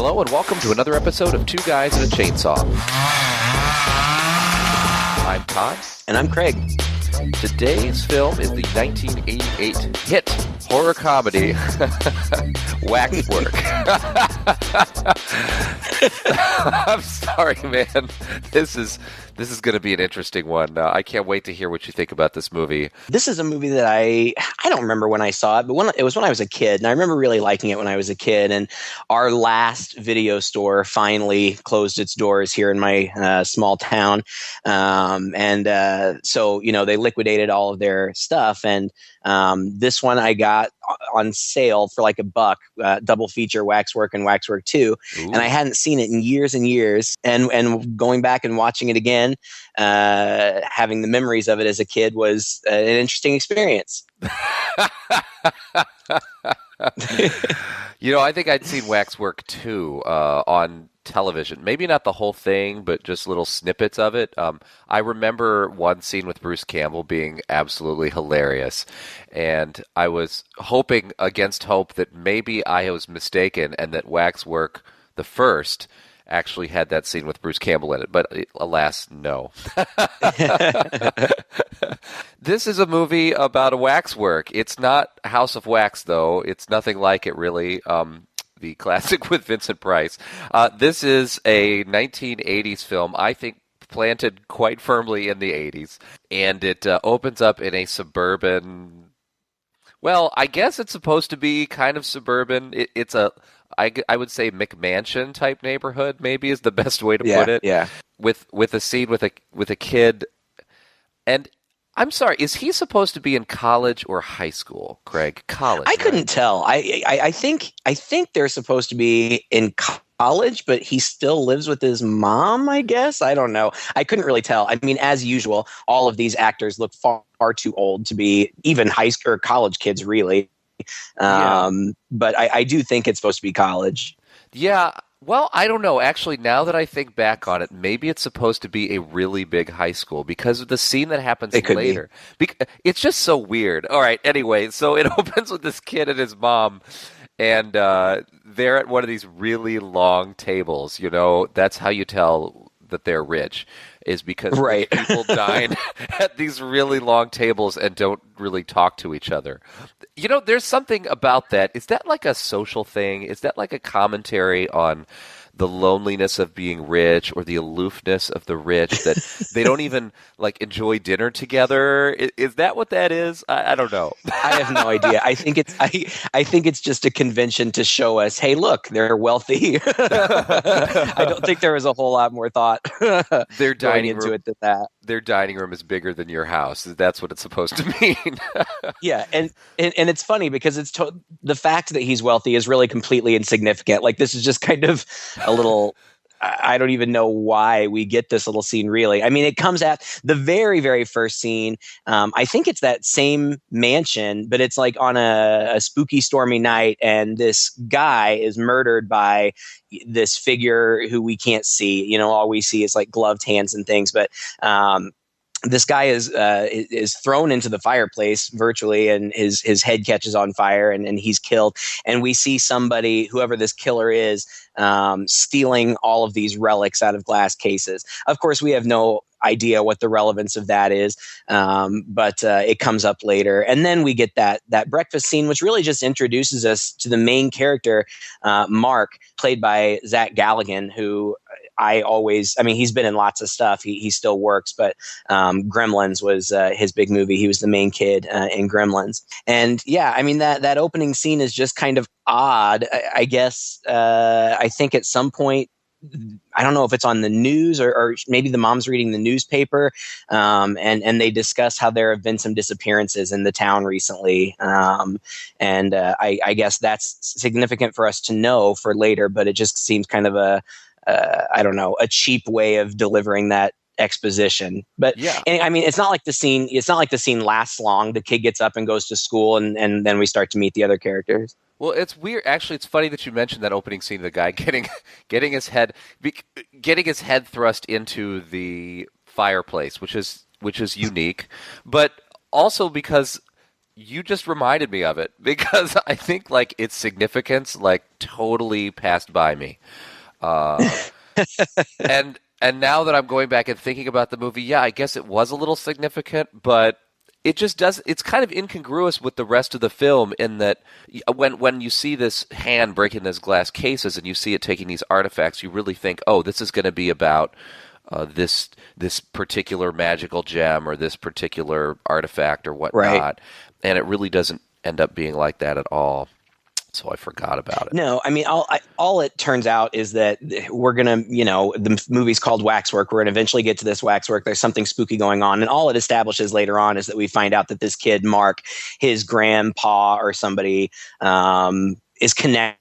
Hello and welcome to another episode of Two Guys and a Chainsaw. I'm Todd. And I'm Craig. Today's film is the 1988 hit horror comedy Waxwork. I'm sorry, man. This is going to be an interesting one. I can't wait to hear what you think about this movie. This is a movie that I don't remember when I saw it, but it was when I was a kid, and I remember really liking it when I was a kid. And our last video store finally closed its doors here in my small town, so they liquidated all of their stuff, and this one I got on sale for like $1, double feature Waxwork and Waxwork 2. Ooh. And I hadn't seen it in years and years. And going back and watching it again, having the memories of it as a kid was an interesting experience. I think I'd seen Waxwork 2 on television. Maybe not the whole thing, but just little snippets of it. I remember one scene with Bruce Campbell being absolutely hilarious. And I was hoping against hope that maybe I was mistaken and that Waxwork, the first, actually had that scene with Bruce Campbell in it. But alas, no. This is a movie about a waxwork. It's not House of Wax, though. It's nothing like it, really. The classic with Vincent Price. This is a 1980s film, I think planted quite firmly in the 80s. And it opens up in a suburban... Well, I guess it's supposed to be kind of suburban. It's I would say McMansion type neighborhood, maybe is the best way to put it. Yeah. With a scene with a kid. And I'm sorry, is he supposed to be in college or high school, Craig? College. I couldn't tell. I think they're supposed to be in college, but he still lives with his mom, I guess. I don't know. I couldn't really tell. I mean, as usual, all of these actors look far too old to be even high school or college kids, really. But I do think it's supposed to be college. Yeah. Well, I don't know. Actually, now that I think back on it, maybe it's supposed to be a really big high school because of the scene that happens later. It's just so weird. All right. Anyway, so it opens with this kid and his mom, and they're at one of these really long tables. That's how you tell that they're rich, is because people dine at these really long tables and don't really talk to each other. There's something about that. Is that like a social thing? Is that like a commentary on the loneliness of being rich or the aloofness of the rich, that they don't even enjoy dinner together? Is that what that is? I don't know. I have no idea. I think it's just a convention to show us, hey, look, they're wealthy. I don't think there was a whole lot more thought their dining into room, it than that. Their dining room is bigger than your house. That's what it's supposed to mean. Yeah, and it's funny because the fact that he's wealthy is really completely insignificant. This is just kind of a little, I don't even know why we get this little scene, really. I mean, it comes at the very, very first scene. I think it's that same mansion, but it's on a spooky, stormy night, and this guy is murdered by this figure who we can't see. All we see is gloved hands and things, but this guy is thrown into the fireplace virtually, and his head catches on fire, and he's killed. And we see somebody, whoever this killer is, stealing all of these relics out of glass cases. Of course, we have no idea what the relevance of that is, but it comes up later. And then we get that breakfast scene, which really just introduces us to the main character, Mark, played by Zach Galligan, who he's been in lots of stuff. He still works, but Gremlins was his big movie. He was the main kid in Gremlins. And yeah, I mean, that opening scene is just kind of odd. I guess I think at some point, I don't know if it's on the news or maybe the mom's reading the newspaper, and they discuss how there have been some disappearances in the town recently. I guess that's significant for us to know for later, but it just seems kind of a cheap way of delivering that exposition. But yeah, I mean, it's not like the scene lasts long. The kid gets up and goes to school, and then we start to meet the other characters. Well, it's weird. Actually, it's funny that you mentioned that opening scene of the guy getting his head thrust into the fireplace, which is unique, but also because You just reminded me of it because I think like its significance like totally passed by me. Uh, and now that I'm going back and thinking about the movie, yeah, I guess it was a little significant, but it just does. It's kind of incongruous with the rest of the film in that when you see this hand breaking those glass cases and you see it taking these artifacts, you really think, oh, this is going to be about this particular magical gem or this particular artifact or whatnot, Right. and it really doesn't end up being like that at all. So I forgot about it. No, I mean, all it turns out is that we're going to, the movie's called Waxwork. We're going to eventually get to this waxwork. There's something spooky going on. And all it establishes later on is that we find out that this kid, Mark, his grandpa or somebody, is connected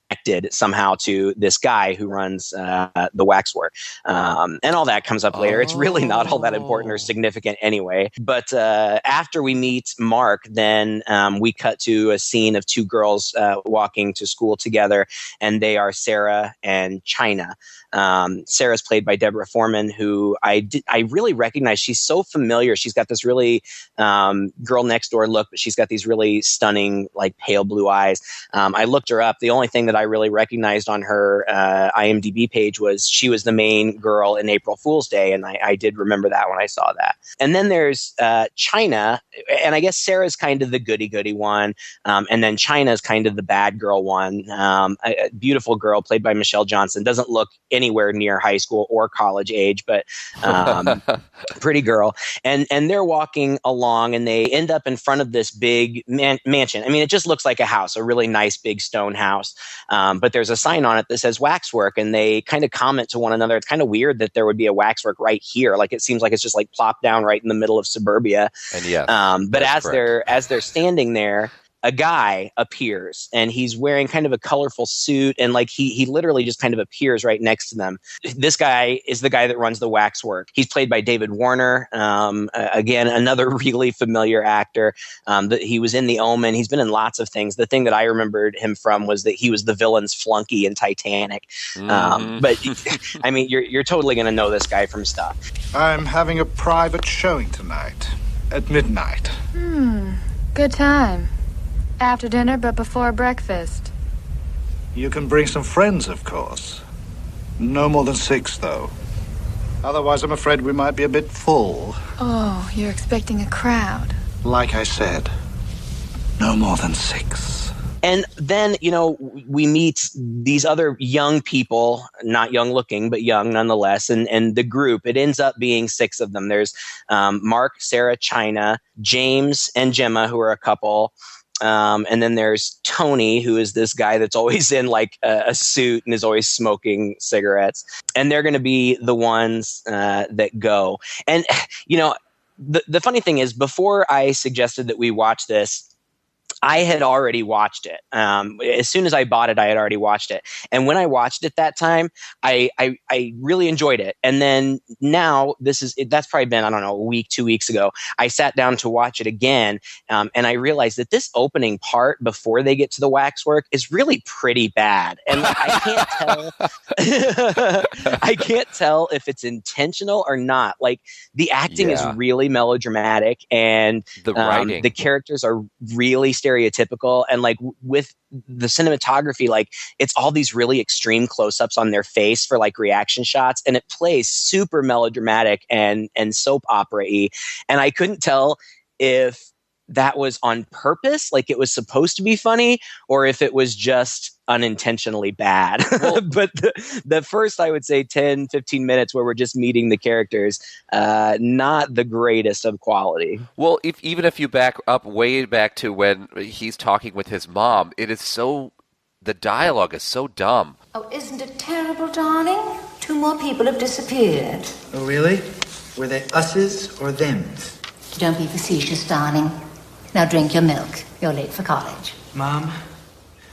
somehow to this guy who runs the Waxwork. And all that comes up later. It's really not all that important or significant anyway. But after we meet Mark, then we cut to a scene of two girls walking to school together, and they are Sarah and China. Sarah's played by Deborah Foreman, who I really recognize. She's so familiar. She's got this really girl next door look, but she's got these really stunning, like pale blue eyes. I looked her up. The only thing that I really recognized on her IMDb page was she was the main girl in April Fool's Day, and I did remember that when I saw that. And then there's China, and I guess Sarah's kind of the goody-goody one, and then China's kind of the bad girl one. A beautiful girl played by Michelle Johnson, doesn't look anywhere near high school or college age, but pretty girl. And they're walking along, and they end up in front of this big mansion. I mean, it just looks like a house, a really nice big stone house. But there's a sign on it that says Waxwork, and they kind of comment to one another. It's kind of weird that there would be a Waxwork right here. Like, it seems like it's just like plopped down right in the middle of suburbia. And yeah, but as they're standing there, a guy appears, and he's wearing kind of a colorful suit, and like he literally just kind of appears right next to them. This guy is the guy that runs the Waxwork. He's played by David Warner, again, another really familiar actor. He was in The Omen. He's been in lots of things. The thing that I remembered him from was that he was the villain's flunky in Titanic. But I mean, you're totally going to know this guy from stuff. I'm having a private showing tonight at midnight. Good time. After dinner, but before breakfast. You can bring some friends, of course. No more than 6, though. Otherwise, I'm afraid we might be a bit full. Oh, you're expecting a crowd. Like I said, no more than 6. And then, we meet these other young people, not young looking, but young nonetheless. And the group, it ends up being 6 of them. There's Mark, Sarah, China, James, and Gemma, who are a couple. And then there's Tony, who is this guy that's always in like a suit and is always smoking cigarettes. And they're going to be the ones that go. And, the funny thing is, before I suggested that we watch this, I had already watched it. As soon as I bought it, I had already watched it. And when I watched it that time, I really enjoyed it. And then now that's probably been, I don't know, a week, 2 weeks ago. I sat down to watch it again. And I realized that this opening part before they get to the Waxwork is really pretty bad. And I can't tell, I can't tell if it's intentional or not. Like, the acting is really melodramatic, and the writing, the characters are really stereotypical, and like with the cinematography, like it's all these really extreme close-ups on their face for like reaction shots, and it plays super melodramatic and soap opera-y, and I couldn't tell if that was on purpose, like it was supposed to be funny, or if it was just unintentionally bad. Well, but the first, I would say 10, 15 minutes where we're just meeting the characters, not the greatest of quality. Well, even if you back up way back to when he's talking with his mom, the dialogue is so dumb. Oh, isn't it terrible, darling? 2 more people have disappeared. Oh, really? Were they us's or them's? Don't be facetious, darling. Now drink your milk. You're late for college. Mom,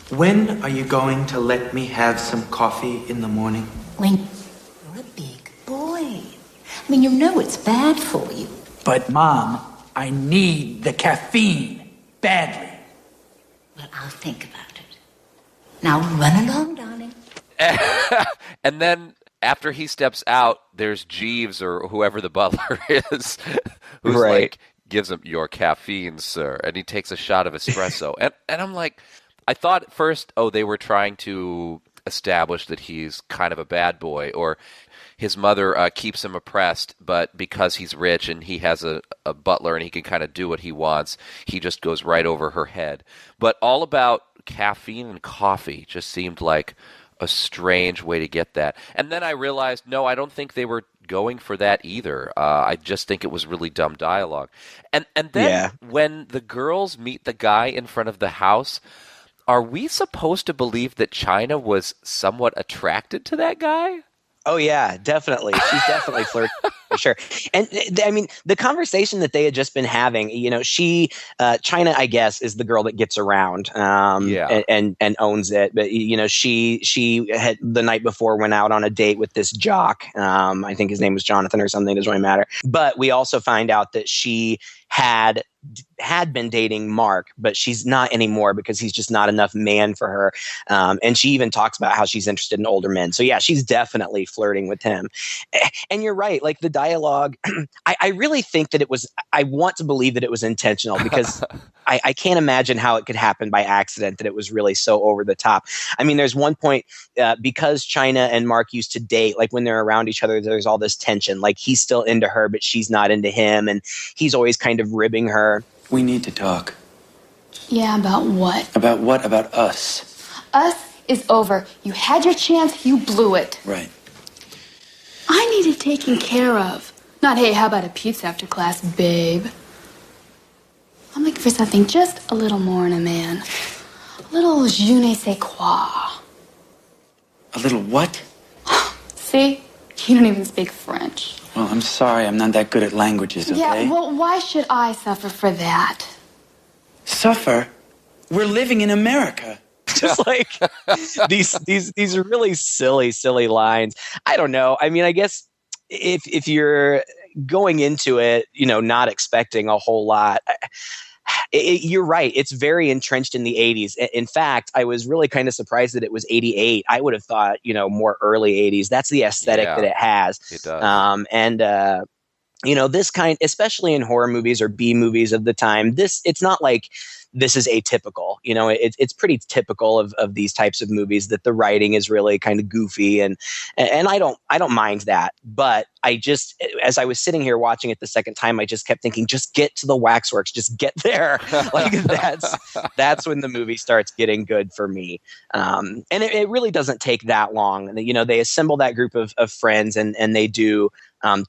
when are you going to let me have some coffee in the morning? When you're a big boy. I mean, you know it's bad for you. But, Mom, I need the caffeine badly. Well, I'll think about it. Now run along, darling. And then after he steps out, there's Jeeves or whoever the butler is, who's like, gives him your caffeine, sir, and he takes a shot of espresso. And I'm like, I thought at first, oh, they were trying to establish that he's kind of a bad boy, or his mother keeps him oppressed, but because he's rich and he has a butler and he can kind of do what he wants, he just goes right over her head. But all about caffeine and coffee just seemed like a strange way to get that. And then I realized, no, I don't think they were going for that either. I just think it was really dumb dialogue. And then when the girls meet the guy in front of the house, are we supposed to believe that China was somewhat attracted to that guy? Oh, yeah, definitely. She's definitely flirting, for sure. And I mean, the conversation that they had just been having, China, I guess, is the girl that gets around and owns it. But, she had the night before went out on a date with this jock. I think his name was Jonathan or something, doesn't really matter. But we also find out that she had been dating Mark, but she's not anymore because he's just not enough man for her. And she even talks about how she's interested in older men. So yeah, she's definitely flirting with him. And you're right. Like the dialogue, I really think that I want to believe that it was intentional because I can't imagine how it could happen by accident, that it was really so over the top. I mean, there's one point because China and Mark used to date, like when they're around each other, there's all this tension. Like he's still into her, but she's not into him. And he's always kind of ribbing her. We need to talk. Yeah, about what? About what? About us. Us is over. You had your chance, you blew it. Right. I needed taken care of. Not, hey, how about a pizza after class, babe? I'm looking for something just a little more in a man. A little je ne sais quoi. A little what? See? You don't even speak French. Well, I'm sorry. I'm not that good at languages, okay? Yeah, well, why should I suffer for that? Suffer? We're living in America. Just like these really silly lines. I don't know. I mean, I guess if you're going into it, not expecting a whole lot, you're right. It's very entrenched in the 80s. In fact, I was really kind of surprised that it was 88. I would have thought, more early 80s. That's the aesthetic that it has. It does. This kind, especially in horror movies or B movies of the time, it's not like this is atypical. It's pretty typical of these types of movies that the writing is really kind of goofy and I don't mind that. But I just, as I was sitting here watching it the second time, I just kept thinking, just get to the Waxworks, just get there. Like that's when the movie starts getting good for me. And it really doesn't take that long. They assemble that group of friends and they do.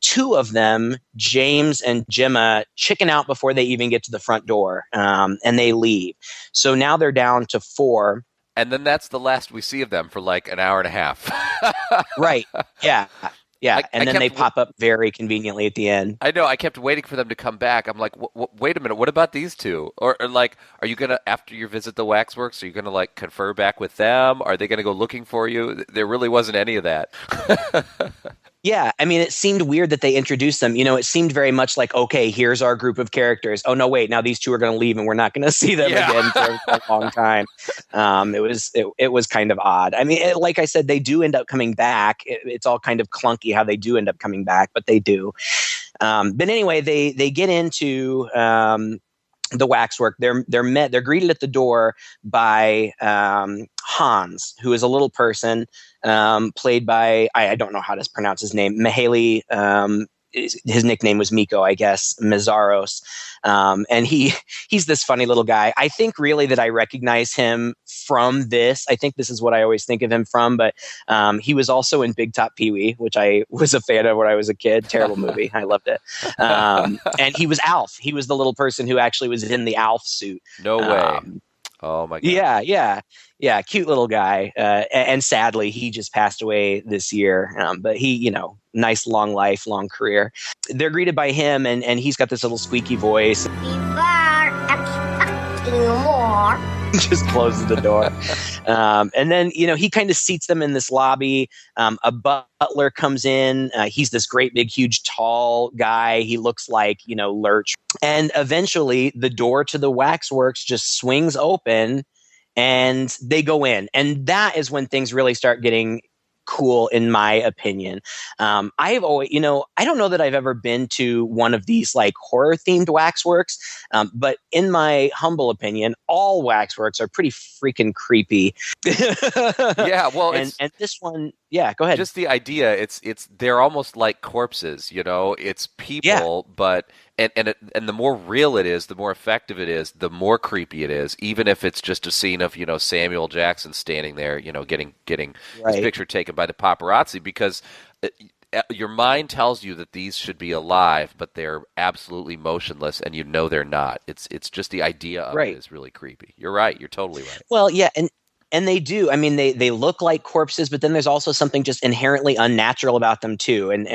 Two of them, James and Gemma, chicken out before they even get to the front door, and they leave. So now they're down to 4. And then that's the last we see of them for like an hour and a half. Right. Yeah. And then they pop up very conveniently at the end. I know. I kept waiting for them to come back. I'm like, wait a minute. What about these two? Or like, are you going to, after you visit the Waxworks, are you going to like confer back with them? Are they going to go looking for you? There really wasn't any of that. Yeah, I mean, it seemed weird that they introduced them. It seemed very much like, okay, here's our group of characters. Oh, no, wait, now these two are going to leave and we're not going to see them again for a long time. It was kind of odd. I mean, like I said, they do end up coming back. It's all kind of clunky how they do end up coming back, but they do. But anyway, they get into the Waxwork. They're greeted at the door by Hans, who is a little person played by, I don't know how to pronounce his name, Mihaly. His nickname was Miko, I guess, Mazaros. And he's this funny little guy. I think really that I recognize him from this. I think this is what I always think of him from, but he was also in Big Top Pee-wee, which I was a fan of when I was a kid. Terrible movie. I loved it. And he was Alf. He was the little person who actually was in the Alf suit. No way. Oh my God. Yeah. Cute little guy. And sadly, he just passed away this year. But he, nice long life, long career. They're greeted by him and he's got this little squeaky voice. Just closes the door. And then, he kind of seats them in this lobby. A butler comes in. He's this great, big, huge, tall guy. He looks like, Lurch. And eventually the door to the Waxworks just swings open and they go in. And that is when things really start getting cool in my opinion. I've always, I don't know that I've ever been to one of these like horror themed waxworks, but in my humble opinion, all waxworks are pretty freaking creepy. Yeah, well, and this one, yeah, go ahead. Just the idea, they're almost like corpses, It's people, but and the more real it is, the more effective it is, the more creepy it is. Even if it's just a scene of Samuel Jackson standing there, getting his picture taken by the paparazzi, because your mind tells you that these should be alive, but they're absolutely motionless, and they're not. It's just the idea of it is really creepy. You're right. You're totally right. Well, yeah, and they do. I mean, they look like corpses, but then there's also something just inherently unnatural about them too, and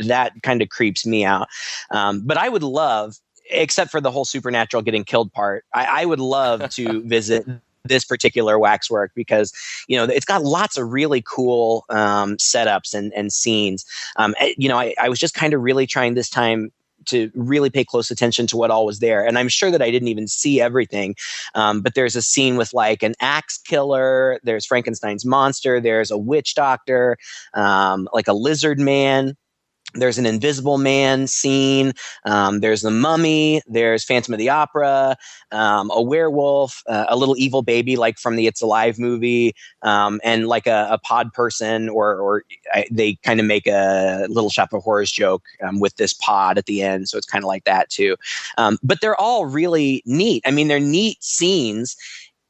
that kind of creeps me out. But I would love, except for the whole supernatural getting killed part, I would love to visit this particular waxwork because it's got lots of really cool setups and scenes. I was just kind of really trying this time to really pay close attention to what all was there. And I'm sure that I didn't even see everything. But there's a scene with like an axe killer, there's Frankenstein's monster, there's a witch doctor, like a lizard man. There's an Invisible Man scene. There's the Mummy. There's Phantom of the Opera. A werewolf. A little evil baby, like from the It's Alive movie. And like a pod person, or they kind of make a Little Shop of Horrors joke with this pod at the end. So it's kind of like that too. But they're all really neat. I mean, they're neat scenes.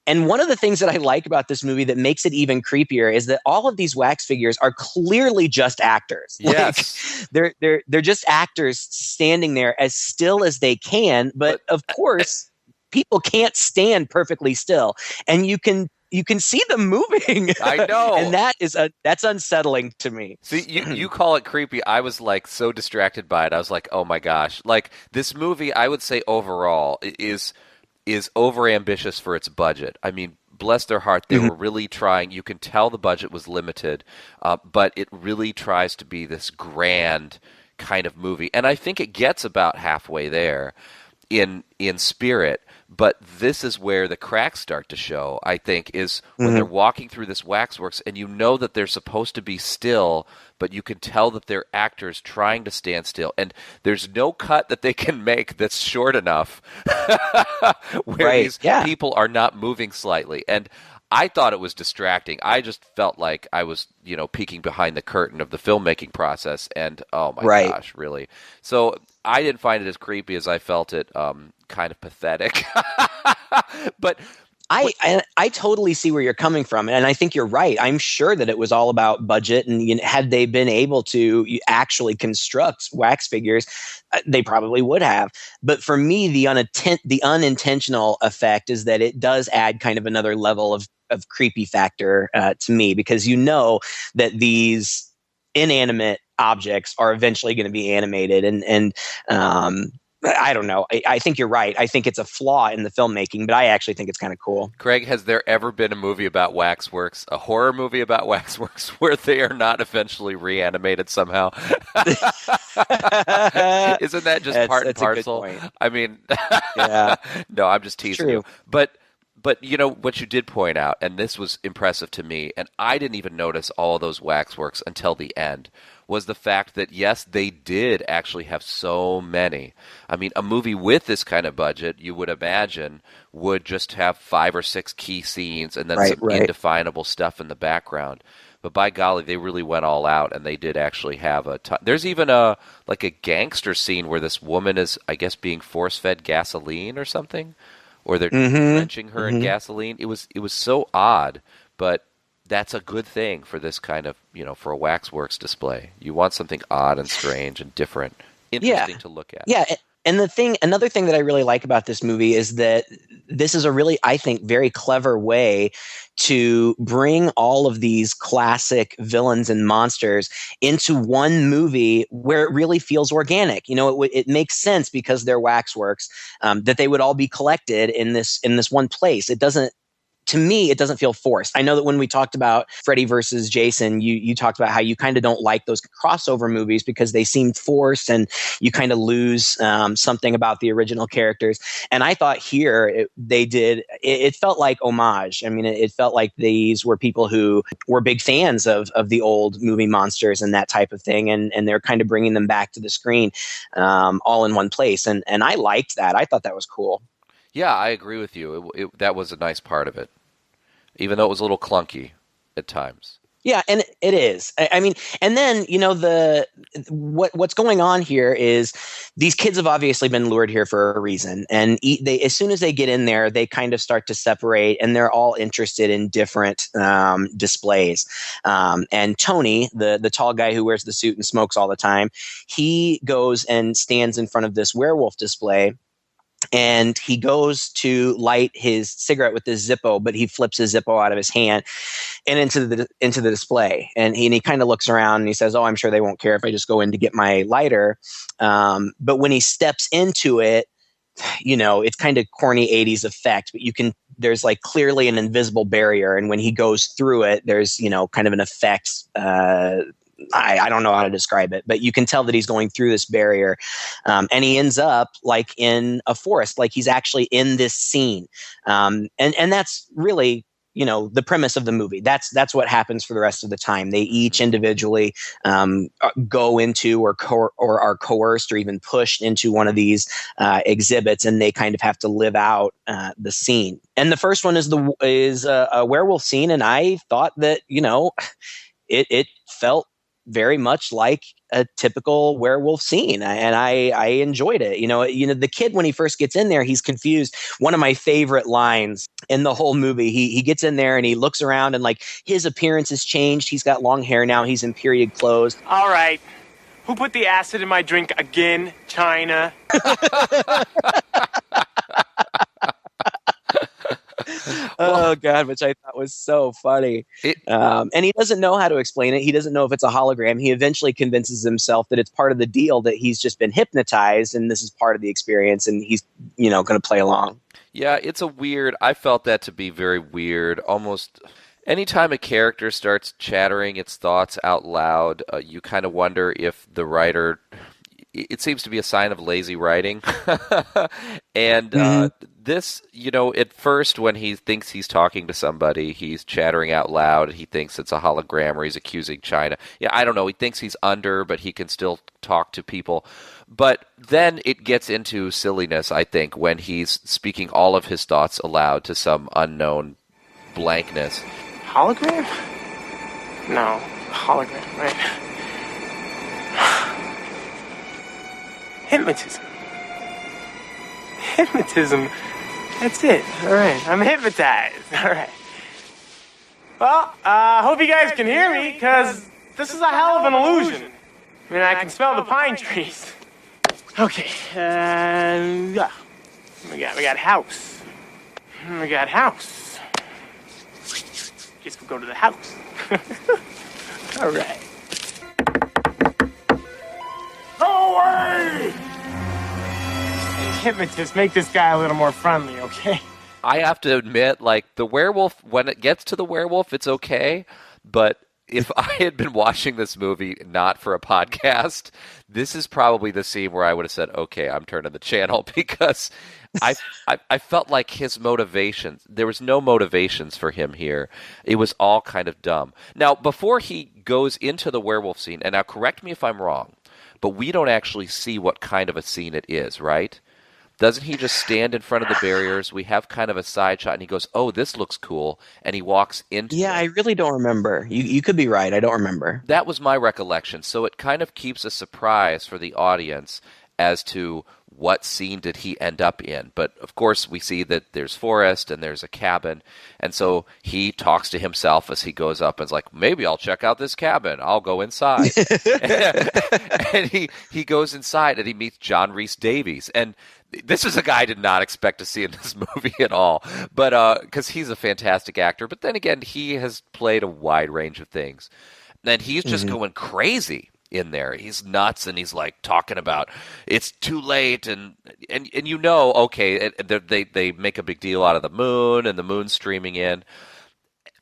And one of the things that I like about this movie that makes it even creepier is that all of these wax figures are clearly just actors. Yes. Like, they're just actors standing there as still as they can, but of course, people can't stand perfectly still. And you can see them moving. I know. And that's unsettling to me. See, you call it creepy. I was like so distracted by it. I was like, oh my gosh. Like this movie, I would say overall is overambitious for its budget. I mean, bless their heart, they were really trying. You can tell the budget was limited, but it really tries to be this grand kind of movie. And I think it gets about halfway there in spirit. But this is where the cracks start to show, I think, is when they're walking through this waxworks and that they're supposed to be still, but you can tell that they're actors trying to stand still. And there's no cut that they can make that's short enough where these people are not moving slightly. And I thought it was distracting. I just felt like I was, peeking behind the curtain of the filmmaking process. And oh my gosh, really? So I didn't find it as creepy as I felt it kind of pathetic. But I totally see where you're coming from, and I think you're right. I'm sure that it was all about budget, and had they been able to actually construct wax figures, they probably would have. But for me, the unintentional effect is that it does add kind of another level of creepy factor to me, because that these inanimate objects are eventually going to be animated, and I don't know. I think you're right. I think it's a flaw in the filmmaking, but I actually think it's kind of cool. Craig, has there ever been a movie about waxworks, a horror movie about waxworks, where they are not eventually reanimated somehow? Isn't that just part and parcel? I mean, no, I'm just teasing you. But what you did point out, and this was impressive to me, and I didn't even notice all of those waxworks until the end, was the fact that, yes, they did actually have so many. I mean, a movie with this kind of budget, you would imagine, would just have 5 or 6 key scenes and then some indefinable stuff in the background. But by golly, they really went all out, and they did actually have a ton. There's even a gangster scene where this woman is, I guess, being force-fed gasoline or something, or they're drenching her in gasoline. It was so odd, but that's a good thing for this kind of, for a Waxworks display. You want something odd and strange and different, interesting to look at. Yeah, and another thing that I really like about this movie is that this is a really, I think, very clever way to bring all of these classic villains and monsters into one movie where it really feels organic. It makes sense because they're Waxworks, that they would all be collected in this one place. It doesn't to me, it doesn't feel forced. I know that when we talked about Freddy versus Jason, you talked about how you kind of don't like those crossover movies because they seem forced and you kind of lose something about the original characters. And I thought here it felt like homage. I mean, it felt like these were people who were big fans of the old movie monsters and that type of thing. And they're kind of bringing them back to the screen all in one place. And I liked that. I thought that was cool. Yeah, I agree with you. That was a nice part of it, even though it was a little clunky at times. Yeah, and it is. I mean, and then, what's going on here is these kids have obviously been lured here for a reason. And as soon as they get in there, they kind of start to separate, and they're all interested in different displays. And Tony, the tall guy who wears the suit and smokes all the time, he goes and stands in front of this werewolf display. And he goes to light his cigarette with this Zippo, but he flips his Zippo out of his hand and into the display. And he kind of looks around and he says, "Oh, I'm sure they won't care if I just go in to get my lighter." But when he steps into it, it's kind of corny 80s effect, but there's like clearly an invisible barrier. And when he goes through it, there's, kind of an effect. I don't know how to describe it, but you can tell that he's going through this barrier, and he ends up like in a forest, like he's actually in this scene, and that's really the premise of the movie. That's what happens for the rest of the time. They each individually go into or are coerced or even pushed into one of these exhibits, and they kind of have to live out the scene. And the first one is a werewolf scene, and I thought that it felt very much like a typical werewolf scene, and I enjoyed it. The kid, when he first gets in there, he's confused. One of my favorite lines in the whole movie, he gets in there and he looks around, and like his appearance has changed. He's got long hair now. He's in period clothes. All right, who put the acid in my drink again? China. Oh God, which I thought was so funny. And he doesn't know how to explain it. He doesn't know if it's a hologram. He eventually convinces himself that it's part of the deal, that he's just been hypnotized and this is part of the experience, and he's going to play along. Yeah, I felt that to be very weird. Almost anytime a character starts chattering its thoughts out loud, you kind of wonder if the writer, it seems to be a sign of lazy writing. And this, at first when he thinks he's talking to somebody, he's chattering out loud. He thinks it's a hologram, or he's accusing China. Yeah, I don't know. He thinks he's under, but he can still talk to people. But then it gets into silliness, I think, when he's speaking all of his thoughts aloud to some unknown blankness. Hologram? No, hologram, right? Hypnotism. That's it. All right. I'm hypnotized. All right. Well, hope you guys can hear me, because this is a hell of an illusion. I mean, I can smell the pine trees. Okay. Yeah. We got house. We got house. Guess we'll go to the house. All right. Go away! Hypnotist, make this guy a little more friendly, okay? I have to admit, like, the werewolf, when it gets to the werewolf, it's okay. But if I had been watching this movie not for a podcast, this is probably the scene where I would have said, okay, I'm turning the channel, because I felt like his motivations, there was no motivations for him here. It was all kind of dumb. Now, before he goes into the werewolf scene, and now correct me if I'm wrong, but we don't actually see what kind of a scene it is, right? Doesn't he just stand in front of the barriers? We have kind of a side shot, and he goes, "Oh, this looks cool," and he walks into Yeah, I really don't remember. You could be right. I don't remember. That was my recollection. So it kind of keeps a surprise for the audience as to what scene did he end up in. But, of course, we see that there's forest and there's a cabin, and so he talks to himself as he goes up and is like, maybe I'll check out this cabin. I'll go inside. And he goes inside, and he meets John Rhys Davies. And this is a guy I did not expect to see in this movie at all, but because he's a fantastic actor. But then again, he has played a wide range of things. And he's just going crazy in there. He's nuts, and he's like talking about it's too late, and you know, okay, they make a big deal out of the moon and the moon streaming in,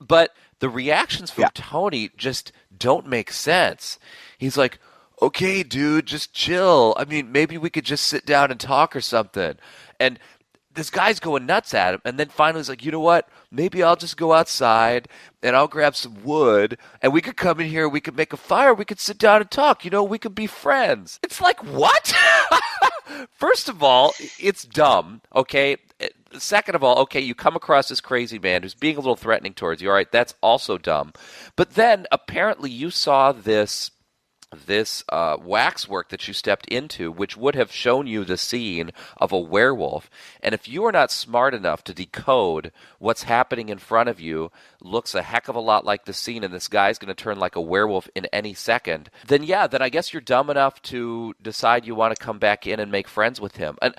but the reactions from Tony just don't make sense. He's like, okay, dude, just chill. I mean, maybe we could just sit down and talk or something. And this guy's going nuts at him. And then finally he's like, you know what? Maybe I'll just go outside and I'll grab some wood and we could come in here. We could make a fire. We could sit down and talk. You know, we could be friends. It's like, what? First of all, it's dumb. Okay. Second of all, okay, you come across this crazy man who's being a little threatening towards you. All right. That's also dumb. But then apparently you saw this waxwork that you stepped into, which would have shown you the scene of a werewolf. And if you are not smart enough to decode what's happening in front of you, looks a heck of a lot like the scene, and this guy's going to turn like a werewolf in any second, then I guess you're dumb enough to decide you want to come back in and make friends with him. And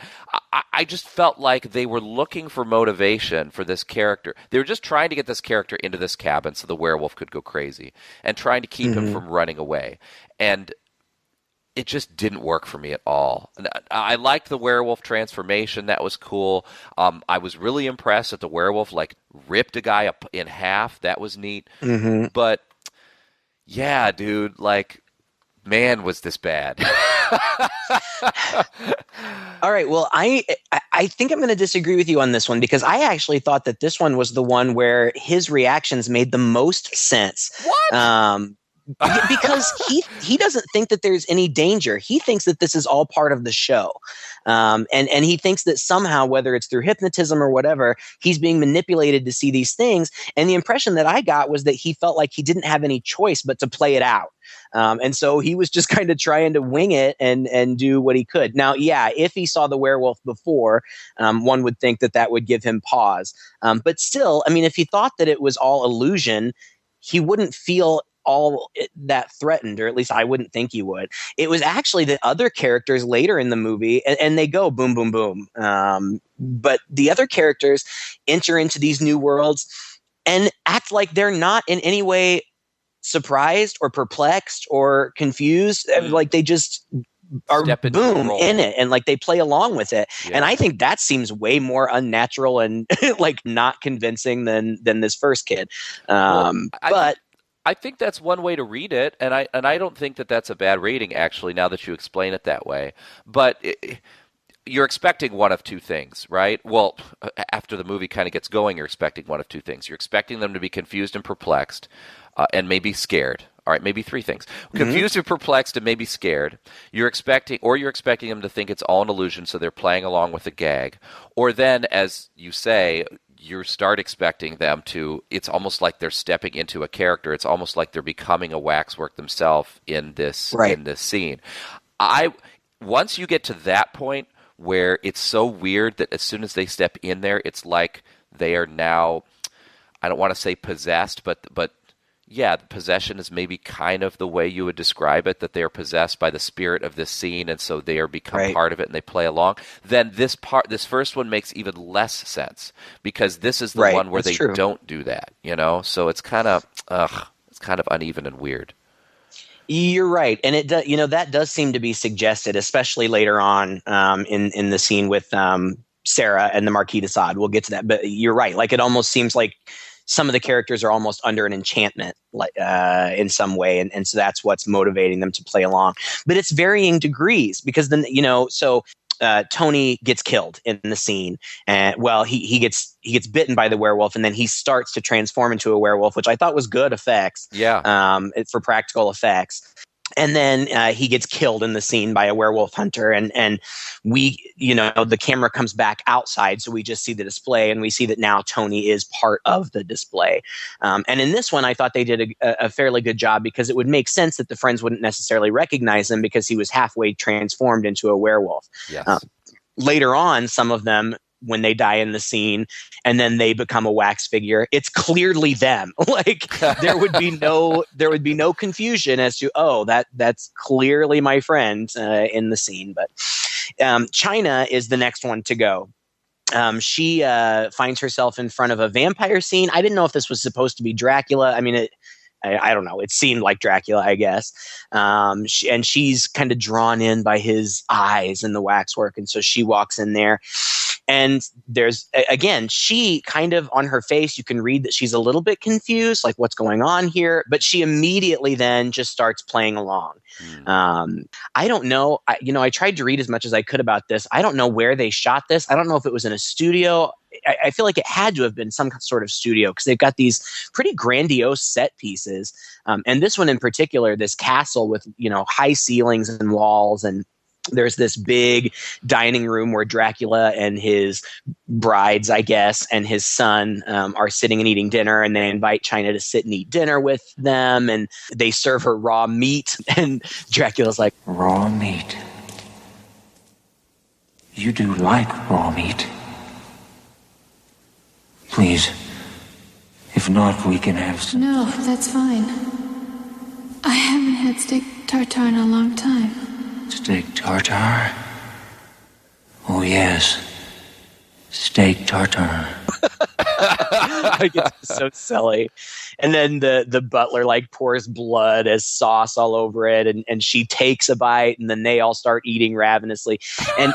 I just felt like they were looking for motivation for this character. They were just trying to get this character into this cabin so the werewolf could go crazy and trying to keep him from running away. And it just didn't work for me at all. And I liked the werewolf transformation. That was cool. I was really impressed that the werewolf like ripped a guy up in half. That was neat. But yeah, dude, like, man, was this bad. All right. Well, I think I'm going to disagree with you on this one because I actually thought that this one was the one where his reactions made the most sense. What? Because he doesn't think that there's any danger. He thinks that this is all part of the show. And he thinks that somehow, whether it's through hypnotism or whatever, he's being manipulated to see these things. And the impression that I got was that he felt like he didn't have any choice but to play it out. And so he was just kind of trying to wing it and do what he could. Now, yeah, if he saw the werewolf before, one would think that would give him pause. But still, I mean, if he thought that it was all illusion, he wouldn't feel all that threatened, or at least I wouldn't think he would. It was actually the other characters later in the movie, and they go boom, boom, boom. But the other characters enter into these new worlds and act like they're not in any way surprised or perplexed or confused. Like they just are boom in it, and like they play along with it. Yeah. And I think that seems way more unnatural and like not convincing than this first kid. I think that's one way to read it, and I don't think that that's a bad rating, actually, now that you explain it that way. But you're expecting one of two things, right? Well, after the movie kind of gets going, you're expecting one of two things. You're expecting them to be confused and perplexed, and maybe scared. All right, maybe three things. Confused and perplexed and maybe scared. You're expecting them to think it's all an illusion, so they're playing along with the gag. Or then, as you say, you start expecting them to, it's almost like they're stepping into a character. It's almost like they're becoming a waxwork themselves in this scene. Once you get to that point where it's so weird that as soon as they step in there, it's like they are now, I don't want to say possessed, but yeah, the possession is maybe kind of the way you would describe it, that they are possessed by the spirit of this scene, and so they are become part of it and they play along. Then this first one makes even less sense because this is the one where don't do that, you know? So it's kind of uneven and weird. You're right, and it does, that does seem to be suggested, especially later on in the scene with Sarah and the Marquis de Sade. We'll get to that, but you're right. Like it almost seems like some of the characters are almost under an enchantment in some way. And so that's what's motivating them to play along. But it's varying degrees because then, Tony gets killed in the scene. And he gets bitten by the werewolf, and then he starts to transform into a werewolf, which I thought was good effects. Yeah. For practical effects. And then he gets killed in the scene by a werewolf hunter, and we, the camera comes back outside, so we just see the display, and we see that now Tony is part of the display. And in this one, I thought they did a fairly good job because it would make sense that the friends wouldn't necessarily recognize him because he was halfway transformed into a werewolf. Yes. Later on, some of them, when they die in the scene and then they become a wax figure, it's clearly them. Like there would be no confusion as to, that's clearly my friend in the scene. But China is the next one to go. She finds herself in front of a vampire scene. I didn't know if this was supposed to be Dracula. I mean, I don't know. It seemed like Dracula, I guess. And she's kind of drawn in by his eyes and the waxwork. And so she walks in there. And there's, again, she kind of on her face, you can read that she's a little bit confused, like what's going on here. But she immediately then just starts playing along. I don't know. I tried to read as much as I could about this. I don't know where they shot this. I don't know if it was in a studio. I feel like it had to have been some sort of studio because they've got these pretty grandiose set pieces. And this one in particular, this castle with, high ceilings and walls, and there's this big dining room where Dracula and his brides, I guess, and his son are sitting and eating dinner, and they invite China to sit and eat dinner with them, and they serve her raw meat, and Dracula's like, raw meat. You do like raw meat. Please, if not, we can have some. No, that's fine. I haven't had steak tartare in a long time. Steak tartare? Oh, yes. Steak tartare. Like, it's so silly. And then the butler like pours blood as sauce all over it, and she takes a bite, and then they all start eating ravenously. And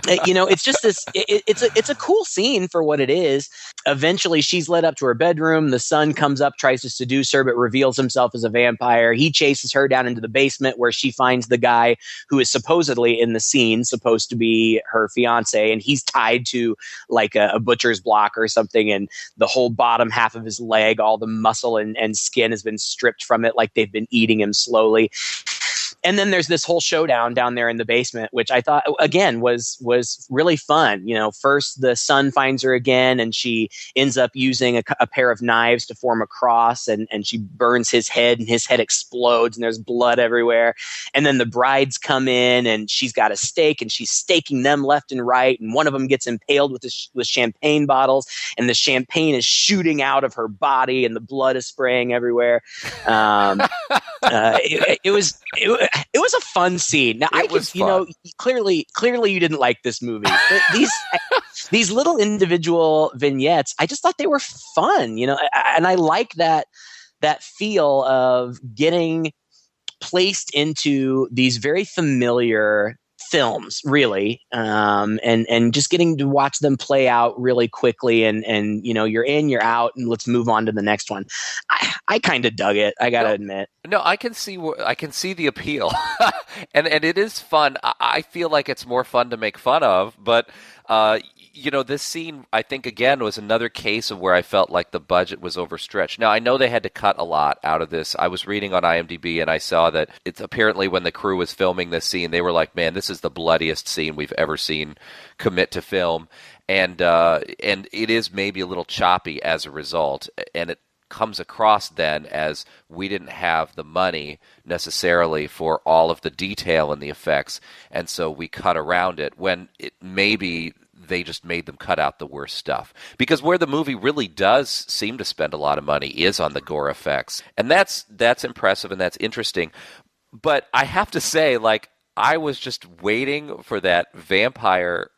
it's just this. It's a cool scene for what it is. Eventually, she's led up to her bedroom. The son comes up, tries to seduce her, but reveals himself as a vampire. He chases her down into the basement where she finds the guy who is supposedly in the scene, supposed to be her fiance, and he's tied to like a butcher's block or something, and the whole bottom half of his leg, all the muscle and skin has been stripped from it, like they've been eating him slowly. And then there's this whole showdown down there in the basement, which I thought, again, was really fun. First the son finds her again, and she ends up using a pair of knives to form a cross, and she burns his head, and his head explodes, and there's blood everywhere. And then the brides come in, and she's got a stake, and she's staking them left and right, and one of them gets impaled with champagne bottles, and the champagne is shooting out of her body, and the blood is spraying everywhere. It was a fun scene. Now, clearly you didn't like this movie. These little individual vignettes, I just thought they were fun, and I like that feel of getting placed into these very familiar films, really, and just getting to watch them play out really quickly, and you're in, you're out, and let's move on to the next one. I kind of dug it, I gotta admit. No, I can see the appeal, and it is fun. I feel like it's more fun to make fun of, but this scene, I think, again, was another case of where I felt like the budget was overstretched. Now, I know they had to cut a lot out of this. I was reading on IMDb, and I saw that it's apparently when the crew was filming this scene, they were like, man, this is the bloodiest scene we've ever seen commit to film. And it is maybe a little choppy as a result, and it comes across then as we didn't have the money necessarily for all of the detail and the effects, and so we cut around it, when it maybe they just made them cut out the worst stuff. Because where the movie really does seem to spend a lot of money is on the gore effects. And that's impressive and that's interesting. But I have to say, like, I was just waiting for that vampire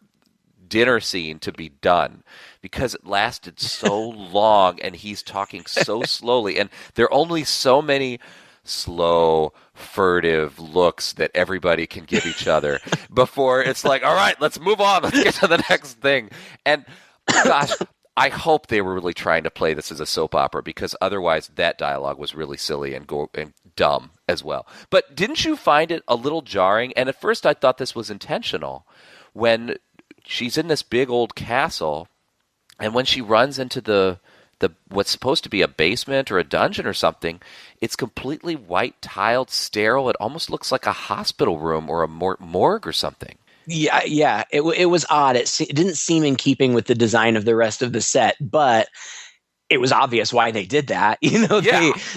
dinner scene to be done because it lasted so long and he's talking so slowly. And there are only so many slow, furtive looks that everybody can give each other before it's like, all right, let's move on. Let's get to the next thing. And gosh, I hope they were really trying to play this as a soap opera, because otherwise that dialogue was really silly and dumb as well. But didn't you find it a little jarring? And at first I thought this was intentional when she's in this big old castle, and when she runs into the what's supposed to be a basement or a dungeon or something, it's completely white tiled, sterile. It almost looks like a hospital room or a morgue or something. Yeah. It was odd. It didn't seem in keeping with the design of the rest of the set, but it was obvious why they did that.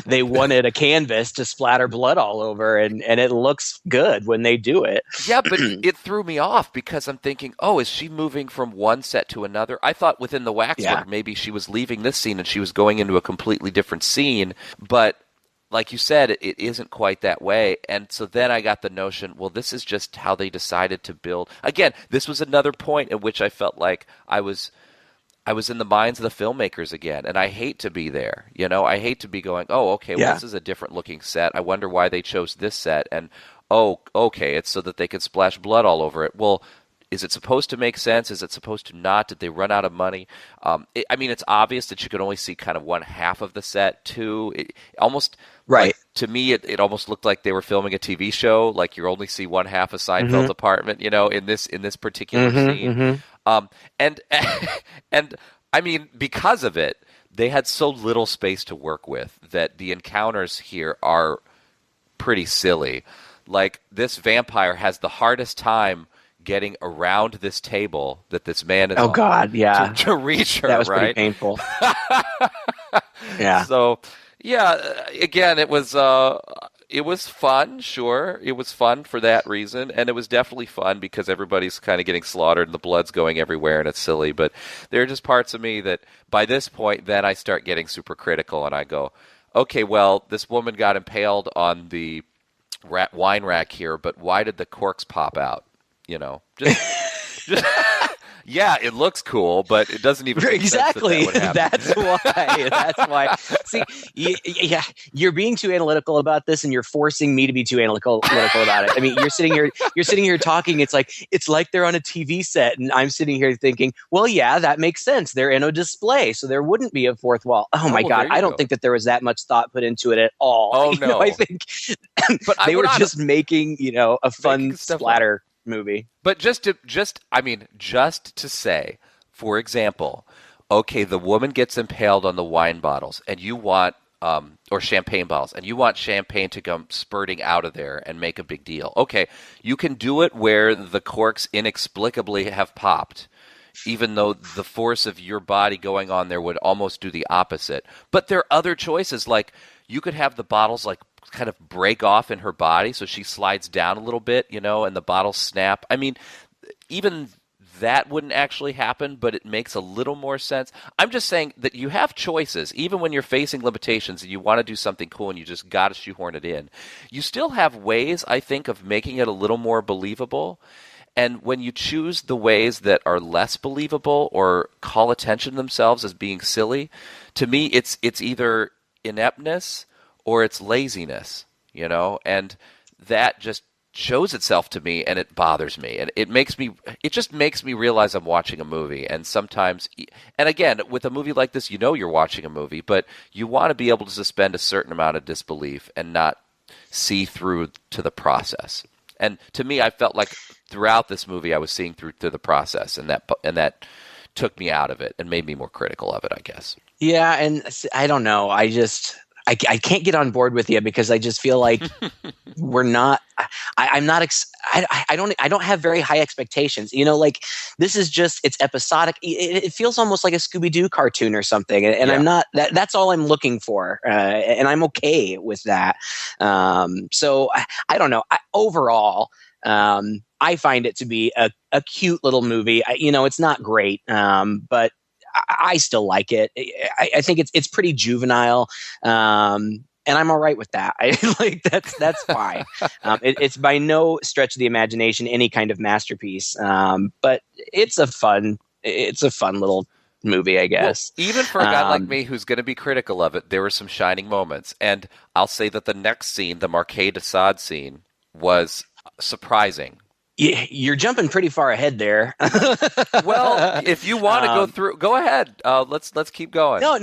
They wanted a canvas to splatter blood all over, and it looks good when they do it. Yeah, but it threw me off because I'm thinking, oh, is she moving from one set to another? I thought within the Waxwork, maybe she was leaving this scene and she was going into a completely different scene. But like you said, it isn't quite that way. And so then I got the notion, well, this is just how they decided to build. Again, this was another point at which I felt like I was I was in the minds of the filmmakers again, and I hate to be there. I hate to be going, oh, okay, well, this is a different looking set. I wonder why they chose this set. And, oh, okay, it's so that they can splash blood all over it. Well, is it supposed to make sense? Is it supposed to not? Did they run out of money? It's obvious that you could only see kind of one half of the set, too. It almost, right. To me, it almost looked like they were filming a TV show, like you only see one half of Seinfeld's apartment, in this particular scene. And I mean, because of it, they had so little space to work with that the encounters here are pretty silly. Like, this vampire has the hardest time getting around this table that this man is to reach her. That was right? pretty painful. Yeah. So, again, it was fun, sure. It was fun for that reason, and it was definitely fun because everybody's kind of getting slaughtered and the blood's going everywhere and it's silly. But there are just parts of me that by this point, then I start getting super critical and I go, okay, well, this woman got impaled on the wine rack here, but why did the corks pop out? Just yeah, it looks cool, but it doesn't even make exactly. sense that would happen. That's why. See, you're being too analytical about this, and you're forcing me to be too analytical about it. I mean, you're sitting here talking. It's like they're on a TV set, and I'm sitting here thinking, well, yeah, that makes sense. They're in a display, so there wouldn't be a fourth wall. Oh my God, I don't think that there was that much thought put into it at all. Oh no, I think but they were just making a fun splatter movie. But just to say, for example, okay, the woman gets impaled on the wine bottles, and you want or champagne bottles, and you want champagne to come spurting out of there and make a big deal. Okay, you can do it where the corks inexplicably have popped, even though the force of your body going on there would almost do the opposite. But there are other choices, like you could have the bottles kind of break off in her body so she slides down a little bit, and the bottles snap. I mean, even that wouldn't actually happen, but it makes a little more sense. I'm just saying that you have choices, even when you're facing limitations and you want to do something cool and you just got to shoehorn it in. You still have ways, I think, of making it a little more believable. And when you choose the ways that are less believable or call attention to themselves as being silly, to me, it's either ineptness or it's laziness, and that just shows itself to me, and it bothers me, and it just makes me realize I'm watching a movie. And sometimes, and again, with a movie like this, you're watching a movie, but you want to be able to suspend a certain amount of disbelief and not see through to the process. And to me, I felt like throughout this movie, I was seeing through to the process, and that took me out of it and made me more critical of it, I guess. Yeah, and I don't know. I can't get on board with you because I just feel like we're not. I don't have very high expectations. This is just, it's episodic. It feels almost like a Scooby-Doo cartoon or something, and I'm not. That's all I'm looking for, and I'm okay with that. So I don't know. Overall, I find it to be a cute little movie. It's not great, but I still like it. I think it's pretty juvenile, and I'm all right with that. That's fine. It's by no stretch of the imagination any kind of masterpiece, but it's a fun little movie, I guess. Well, even for a guy like me who's going to be critical of it, there were some shining moments, and I'll say that the next scene, the Marquis de Sade scene, was surprising. You're jumping pretty far ahead there. Well, if you want to go through, go ahead. Let's keep going. No.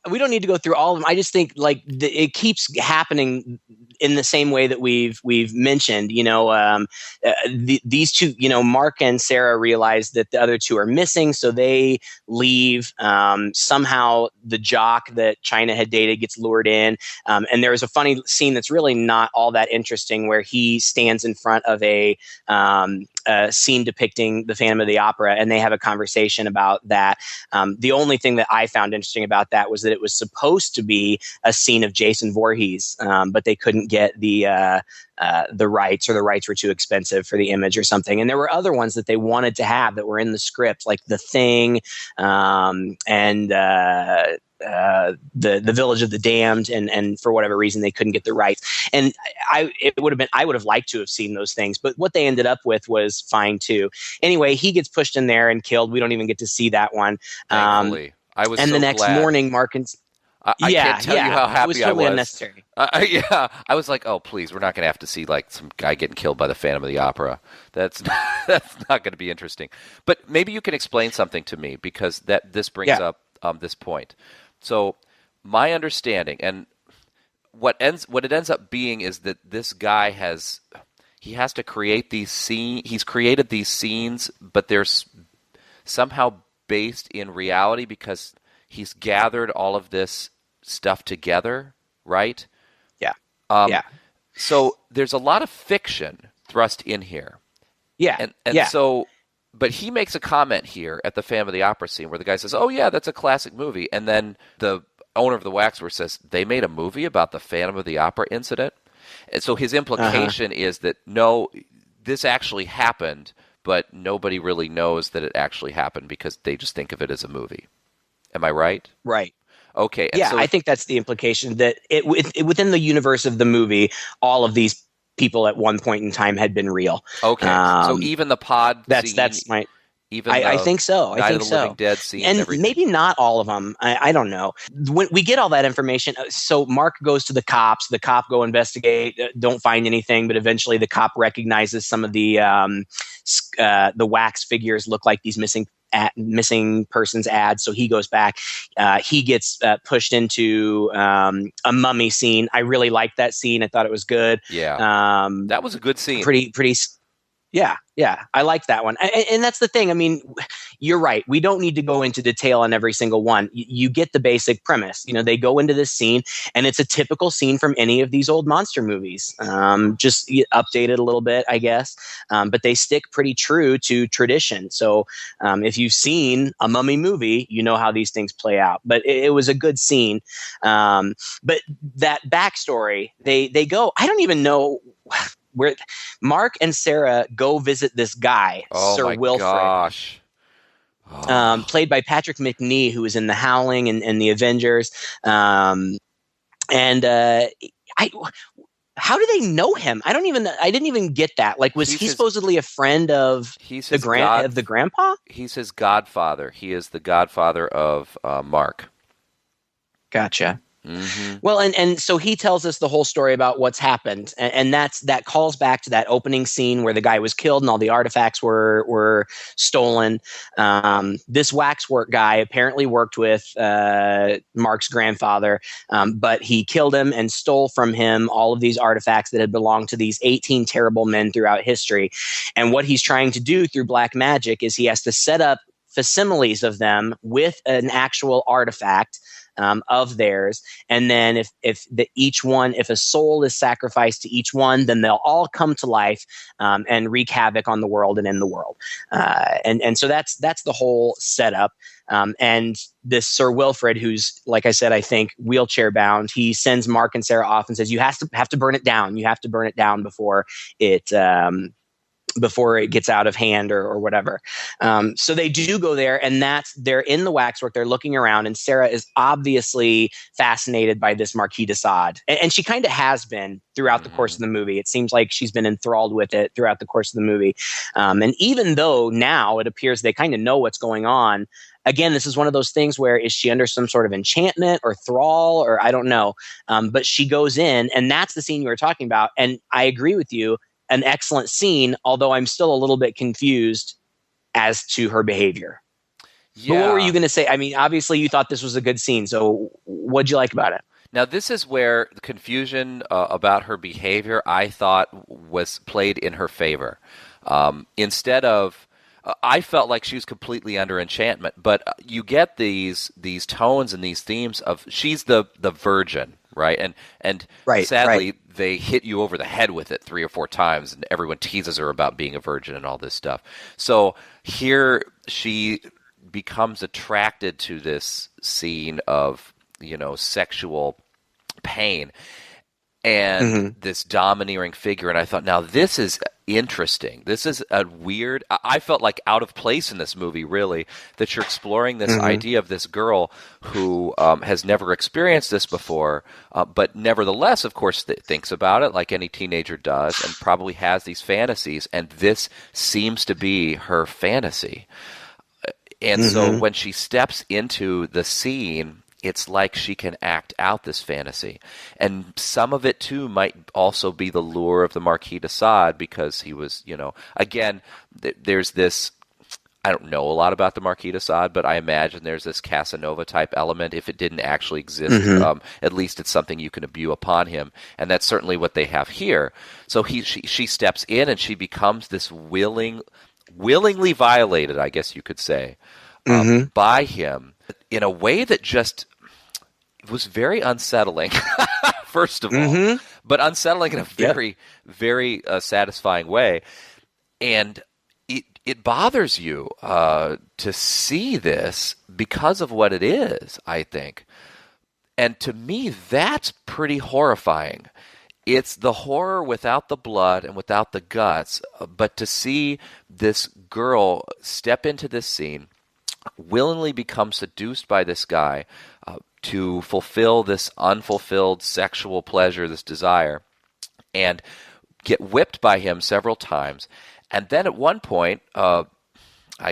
We don't need to go through all of them. I just think it keeps happening in the same way that we've mentioned. These two, Mark and Sarah realize that the other two are missing, so they leave. Somehow the jock that China had dated gets lured in, and there's a funny scene that's really not all that interesting, where he stands in front of a scene depicting the Phantom of the Opera, and they have a conversation about that. The only thing that I found interesting about that was that it was supposed to be a scene of Jason Voorhees, but they couldn't get the the rights, or the rights were too expensive for the image or something. And there were other ones that they wanted to have that were in the script, like The Thing, and the Village of the Damned, and for whatever reason they couldn't get the rights. And I would have liked to have seen those things, but what they ended up with was fine too. Anyway, he gets pushed in there and killed. We don't even get to see that one. Thankfully. I was and so the next glad. morning, Mark and I can't tell you how happy it was totally I was. unnecessary. Yeah, I was like, oh, please, we're not going to have to see like some guy getting killed by the Phantom of the Opera. That's that's not going to be interesting. But maybe you can explain something to me, because this brings up this point. So my understanding, and what it ends up being, is that this guy has to create these scenes. He's created these scenes, but they're somehow based in reality, because he's gathered all of this stuff together, right? Yeah. Yeah. So there's a lot of fiction thrust in here. Yeah. And so, but he makes a comment here at the Phantom of the Opera scene where the guy says, "Oh yeah, that's a classic movie," and then the owner of the Waxworks says, "They made a movie about the Phantom of the Opera incident," and so his implication is that no, this actually happened, but nobody really knows that it actually happened because they just think of it as a movie. Am I right? Right. Okay. And yeah, so I think that's the implication, that within the universe of the movie, all of these people at one point in time had been real. Okay. So even the pod scene, that's my. even I think so. Night I think of the so. Living Dead scene, and everything. maybe not all of them. I don't know. When we get all that information, so Mark goes to the cops. The cop go investigate, don't find anything, but eventually the cop recognizes some of the wax figures look like these missing persons ads. So he goes back. He gets pushed into a mummy scene. I really liked that scene. I thought it was good. Yeah, that was a good scene. Pretty. Yeah, I like that one. And that's the thing. I mean, you're right. We don't need to go into detail on every single one. You get the basic premise. You know, they go into this scene, and it's a typical scene from any of these old monster movies. Just updated a little bit, I guess. But they stick pretty true to tradition. So if you've seen a mummy movie, you know how these things play out. But it was a good scene. But that backstory, they go, I don't even know where Mark and Sarah go visit this guy, Sir Wilfred. Gosh. Played by Patrick McNee, who was in The Howling and The Avengers. How do they know him? I didn't even get that. Like, was he supposedly a friend of the grandpa? He's his godfather. He is the godfather of Mark. Gotcha. Mm-hmm. Well, and so he tells us the whole story about what's happened, and that calls back to that opening scene where the guy was killed and all the artifacts were stolen. This Waxwork guy apparently worked with Mark's grandfather, but he killed him and stole from him all of these artifacts that had belonged to these 18 terrible men throughout history. And what he's trying to do through black magic is he has to set up facsimiles of them with an actual artifact of theirs, and then if a soul is sacrificed to each one, then they'll all come to life and wreak havoc on the world and in the world. And so that's the whole setup. And this Sir Wilfred, who's, like I said, I think wheelchair bound, he sends Mark and Sarah off and says, "You have to burn it down. You have to burn it down before it gets out of hand or whatever." So they do go there, and they're in the Waxwork. They're looking around, and Sarah is obviously fascinated by this Marquis de Sade. And she kind of has been throughout the course of the movie. It seems like she's been enthralled with it throughout the course of the movie. And even though now it appears they kind of know what's going on, again, this is one of those things where, is she under some sort of enchantment or thrall, or I don't know. But she goes in, and that's the scene you were talking about. And I agree with you. An excellent scene, although I'm still a little bit confused as to her behavior. Yeah. But what were you going to say? I mean, obviously you thought this was a good scene, so what'd you like about it? Now, this is where the confusion about her behavior, I thought, was played in her favor. Instead of, I felt like she was completely under enchantment, but you get these tones and these themes of, she's the virgin, right? And sadly, they hit you over the head with it 3 or 4 times, and everyone teases her about being a virgin and all this stuff. So here she becomes attracted to this scene of, sexual pain. and this domineering figure. And I thought, now this is interesting. This is a weird, I felt like out of place in this movie, really, that you're exploring this idea of this girl who has never experienced this before, but nevertheless, of course, thinks about it like any teenager does, and probably has these fantasies, and this seems to be her fantasy. And so when she steps into the scene, it's like she can act out this fantasy. And some of it, too, might also be the lure of the Marquis de Sade, because he was, again, there's this, I don't know a lot about the Marquis de Sade, but I imagine there's this Casanova-type element. If it didn't actually exist, at least it's something you can imbue upon him. And that's certainly what they have here. So she steps in, and she becomes this willingly violated, I guess you could say, by him in a way that just was very unsettling, first of all, but unsettling in a very, very satisfying way. And it bothers you to see this because of what it is, I think. And to me, that's pretty horrifying. It's the horror without the blood and without the guts, but to see this girl step into this scene, willingly become seduced by this guy to fulfill this unfulfilled sexual pleasure, this desire, and get whipped by him several times. And then at one point, I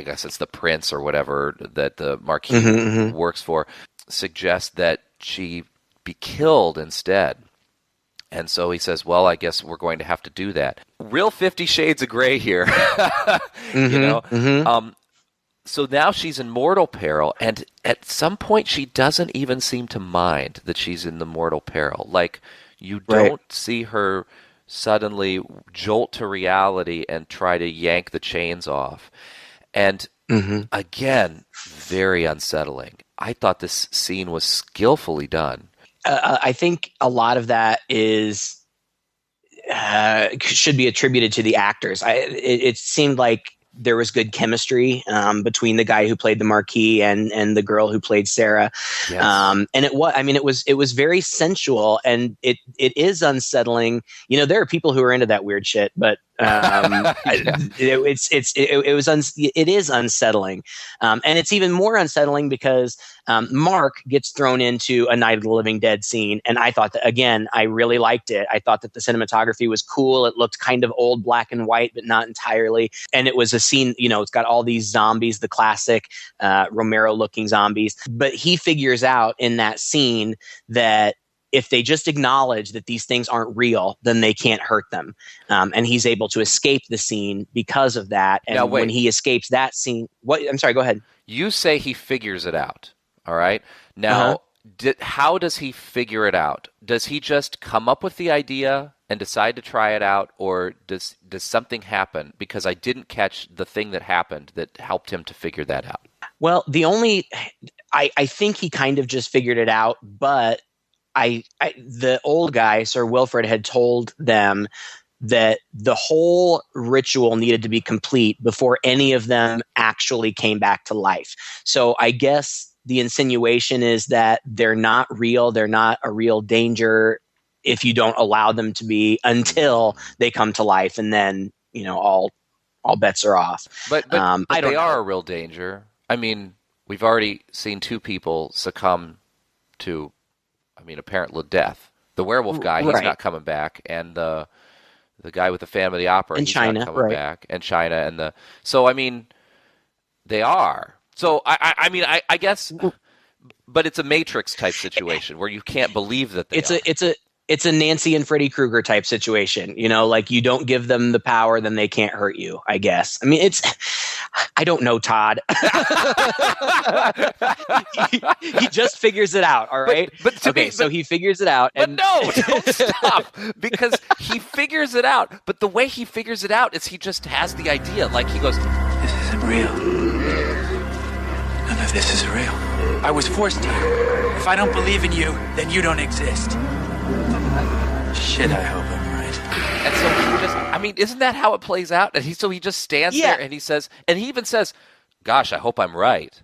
guess it's the prince or whatever that the Marquis works for, suggests that she be killed instead. And so he says, well, I guess we're going to have to do that. Real 50 Shades of Grey here. So now she's in mortal peril, and at some point she doesn't even seem to mind that she's in the mortal peril. Like, you don't see her suddenly jolt to reality and try to yank the chains off. And again, very unsettling. I thought this scene was skillfully done. I think a lot of that should be attributed to the actors. It seemed like there was good chemistry between the guy who played the Marquis and the girl who played Sarah. Yes. And it was very sensual, and it is unsettling. There are people who are into that weird shit, but it is unsettling. And it's even more unsettling because Mark gets thrown into a Night of the Living Dead scene. And I thought that, again, I really liked it. I thought that the cinematography was cool. It looked kind of old black and white, but not entirely. And it was a scene, it's got all these zombies, the classic Romero looking zombies. But he figures out in that scene that if they just acknowledge that these things aren't real, then they can't hurt them. And he's able to escape the scene because of that. And now, when he escapes that scene, I'm sorry, go ahead. You say he figures it out. All right. Now, how does he figure it out? Does he just come up with the idea and decide to try it out, or does something happen? Because I didn't catch the thing that happened that helped him to figure that out. Well, I think he kind of just figured it out, but the old guy, Sir Wilfred, had told them that the whole ritual needed to be complete before any of them actually came back to life. So I guess the insinuation is that they're not real. They're not a real danger if you don't allow them to be until they come to life, and then all bets are off. But they are a real danger. I mean, we've already seen 2 people succumb to, apparent death. The werewolf guy, he's not coming back, and the guy with the Phantom of the Opera, he's not coming back, and China, they are. So I guess, but it's a Matrix type situation where you can't believe that it's a Nancy and Freddy Krueger type situation. Like, you don't give them the power, then they can't hurt you, I guess. I don't know, Todd. he just figures it out, all right? So he figures it out. But no, don't stop. Because he figures it out. But the way he figures it out is he just has the idea. Like, he goes, this isn't real. None of this is real. I was forced here. If I don't believe in you, then you don't exist. Shit, I hope I'm right. And so he just, isn't that how it plays out? And he just stands there and he says, and he even says, gosh, I hope I'm right.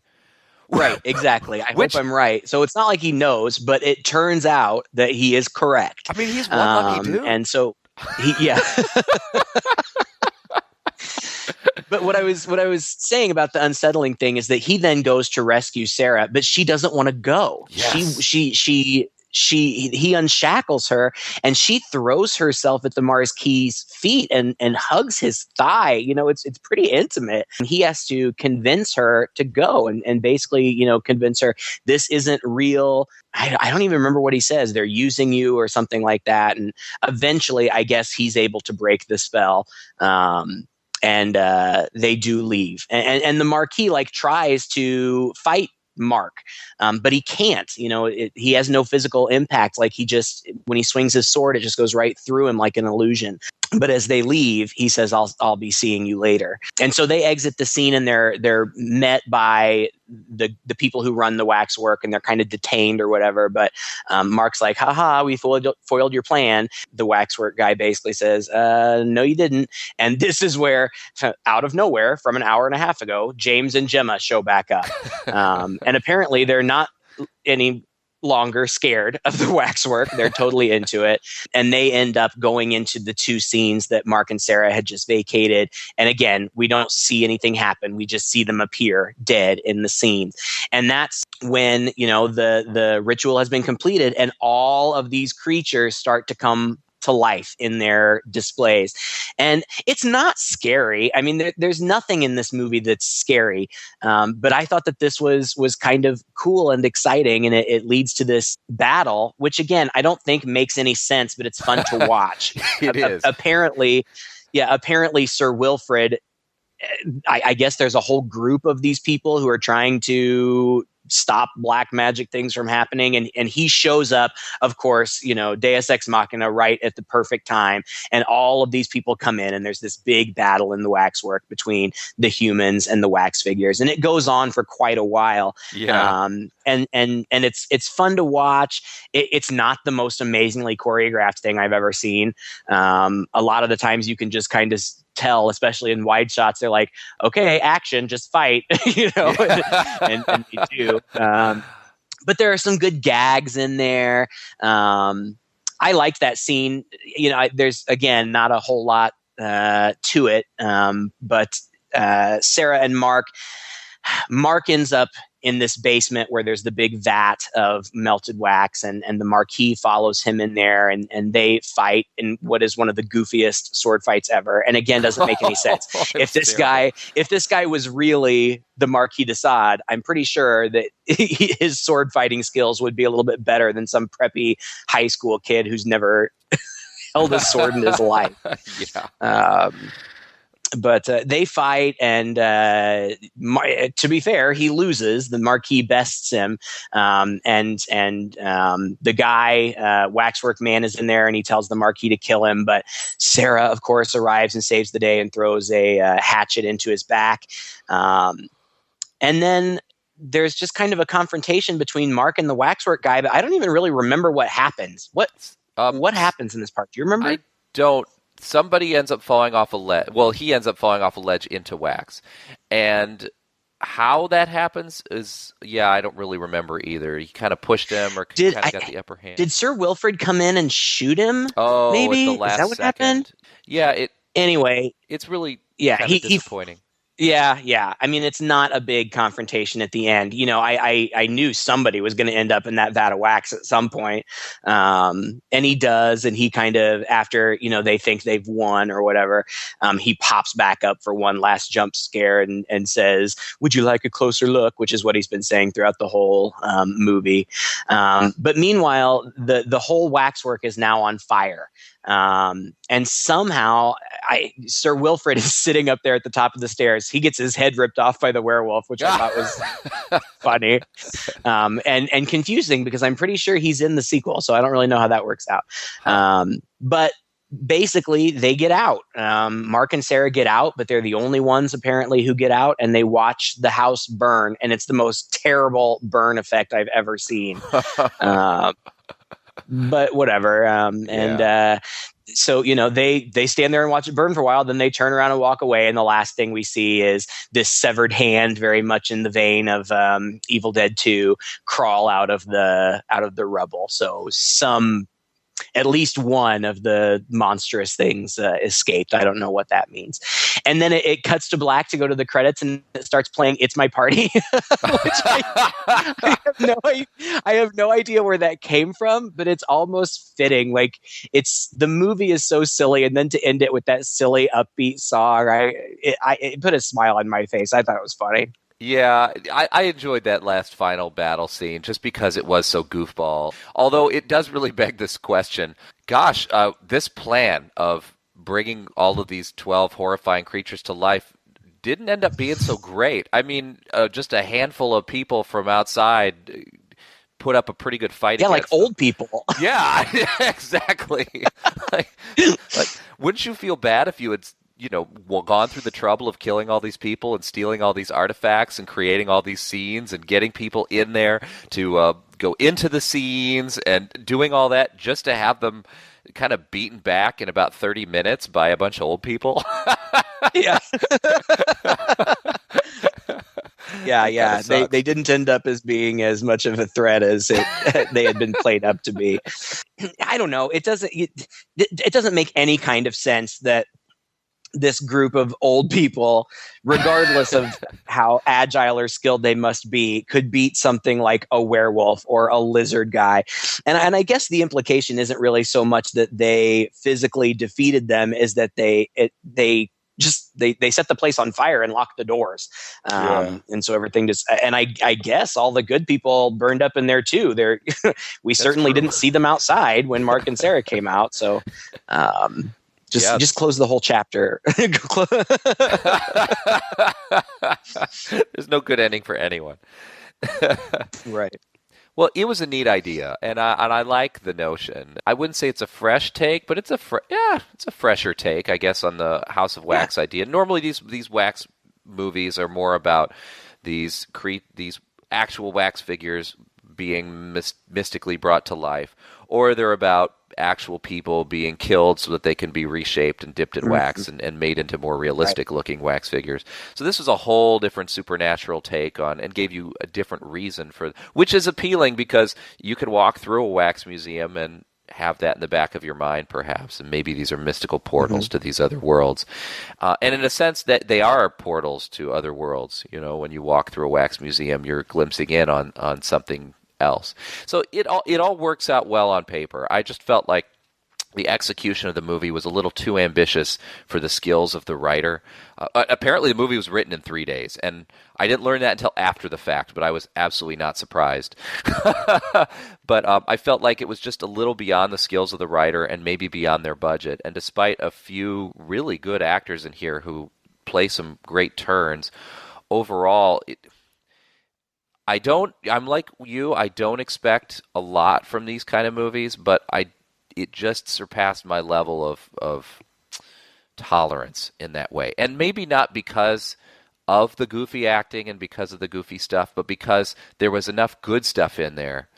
Right, exactly. I Which- hope I'm right. So it's not like he knows, but it turns out that he is correct. I mean, he's one lucky dude. And so yeah. But what I was saying about the unsettling thing is that he then goes to rescue Sarah, but she doesn't want to go. Yes. He unshackles her, and she throws herself at the Marquis's feet and hugs his thigh. You know, it's pretty intimate. And he has to convince her to go and basically, you know, convince her this isn't real. I don't even remember what he says. They're using you or something like that. And eventually, I guess he's able to break the spell. And they do leave. And the Marquis like tries to fight Mark, but he can't. You know, he has no physical impact. Like when he swings his sword, it just goes right through him like an illusion. But as they leave, he says, "I'll be seeing you later." And so they exit the scene, and they're met by the people who run the Waxwork, and they're kind of detained or whatever. But Mark's like, "Haha, we foiled your plan." The Waxwork guy basically says, "No, you didn't." And this is where, out of nowhere, from an hour and a half ago, James and Gemma show back up, and apparently they're not any longer scared of the Waxwork. They're totally into it. And they end up going into the two scenes that Mark and Sarah had just vacated. And again, we don't see anything happen. We just see them appear dead in the scene. And that's when, you know, the ritual has been completed and all of these creatures start to come to life in their displays. And it's not scary. I mean, there's nothing in this movie that's scary. But I thought that this was kind of cool and exciting. And it leads to this battle, which again, I don't think makes any sense, but it's fun to watch. It is. Apparently Sir Wilfrid, I guess there's a whole group of these people who are trying to stop black magic things from happening, and he shows up, of course, you know, Deus Ex Machina, right at the perfect time, and all of these people come in, and there's this big battle in the Waxwork between the humans and the wax figures, and it goes on for quite a while. And it's fun to watch. It's not the most amazingly choreographed thing I've ever seen. A lot of the times you can just kind of tell, especially in wide shots, they're like, okay, action, just fight, you know, and they do. But there are some good gags in there. I like that scene. You know, there's, again, not a whole lot to it. But Sarah and Mark ends up in this basement where there's the big vat of melted wax, and the Marquis follows him in there, and they fight in what is one of the goofiest sword fights ever. And again, doesn't make any sense. If this guy was really the Marquis de Sade, I'm pretty sure that his sword fighting skills would be a little bit better than some preppy high school kid who's never held a sword in his life. But they fight, and to be fair, he loses. The Marquis bests him, and the guy, Waxwork Man, is in there, and he tells the Marquis to kill him. But Sarah, of course, arrives and saves the day and throws a hatchet into his back. And then there's just kind of a confrontation between Mark and the Waxwork guy, but I don't even really remember what happens. What happens in this part? Do you remember? I don't. Somebody ends up falling off a ledge. Well, he ends up falling off a ledge into wax. And how that happens is, I don't really remember either. He kind of pushed him or kind of got the upper hand. Did Sir Wilfrid come in and shoot him? Oh, maybe? At the last is that what second. Happened? Yeah. Anyway. It's really kind of disappointing. Yeah. I mean, it's not a big confrontation at the end. You know, I knew somebody was going to end up in that vat of wax at some point. And he does. And he kind of, after, you know, they think they've won or whatever, he pops back up for one last jump scare and says, "Would you like a closer look?" Which is what he's been saying throughout the whole movie. But meanwhile, the whole Waxwork is now on fire. And somehow Sir Wilfrid is sitting up there at the top of the stairs. He gets his head ripped off by the werewolf, which I thought was funny, and confusing because I'm pretty sure he's in the sequel. So I don't really know how that works out. But basically they get out. Mark and Sarah get out, but they're the only ones apparently who get out, and they watch the house burn. And it's the most terrible burn effect I've ever seen. But whatever. So, they stand there and watch it burn for a while, then they turn around and walk away. And the last thing we see is this severed hand, very much in the vein of Evil Dead 2, crawl out of the rubble. So at least one of the monstrous things escaped. I don't know what that means. And then it cuts to black to go to the credits, and it starts playing "It's My Party," which I have no idea where that came from, but it's almost fitting. Like, the movie is so silly, and then to end it with that silly upbeat song, it put a smile on my face. I thought it was funny. Yeah, I enjoyed that last final battle scene just because it was so goofball. Although it does really beg this question. Gosh, this plan of bringing all of these 12 horrifying creatures to life didn't end up being so great. I mean, just a handful of people from outside put up a pretty good fight. Yeah, against like old people. Yeah, exactly. like, wouldn't you feel bad if you had gone through the trouble of killing all these people and stealing all these artifacts and creating all these scenes and getting people in there to go into the scenes and doing all that just to have them kind of beaten back in about 30 minutes by a bunch of old people? Yeah. Yeah. They didn't end up as being as much of a threat as they had been played up to be. I don't know. It doesn't make any kind of sense that this group of old people, regardless of how agile or skilled they must be, could beat something like a werewolf or a lizard guy. And I guess the implication isn't really so much that they physically defeated them, is that they set the place on fire and locked the doors. And so everything just, and I guess all the good people burned up in there too. We certainly didn't see them outside when Mark and Sarah came out. So, just close the whole chapter. There's no good ending for anyone. Right. Well, it was a neat idea, and I like the notion. I wouldn't say it's a fresh take, but it's a fresher take, I guess, on the House of Wax idea. Normally, these wax movies are more about these actual wax figures being mystically brought to life, or they're about actual people being killed so that they can be reshaped and dipped in wax and made into more realistic looking wax figures. So this was a whole different supernatural take on, and gave you a different reason for, which is appealing because you can walk through a wax museum and have that in the back of your mind perhaps, and maybe these are mystical portals to these other worlds. And in a sense that they are portals to other worlds. When you walk through a wax museum, you're glimpsing in on something else. So it all works out well on paper. I just felt like the execution of the movie was a little too ambitious for the skills of the writer. Apparently the movie was written in 3 days, and I didn't learn that until after the fact, but I was absolutely not surprised. But I felt like it was just a little beyond the skills of the writer and maybe beyond their budget. And despite a few really good actors in here who play some great turns, overall, I'm like you, I don't expect a lot from these kind of movies, but it just surpassed my level of tolerance in that way. And maybe not because of the goofy acting and because of the goofy stuff, but because there was enough good stuff in there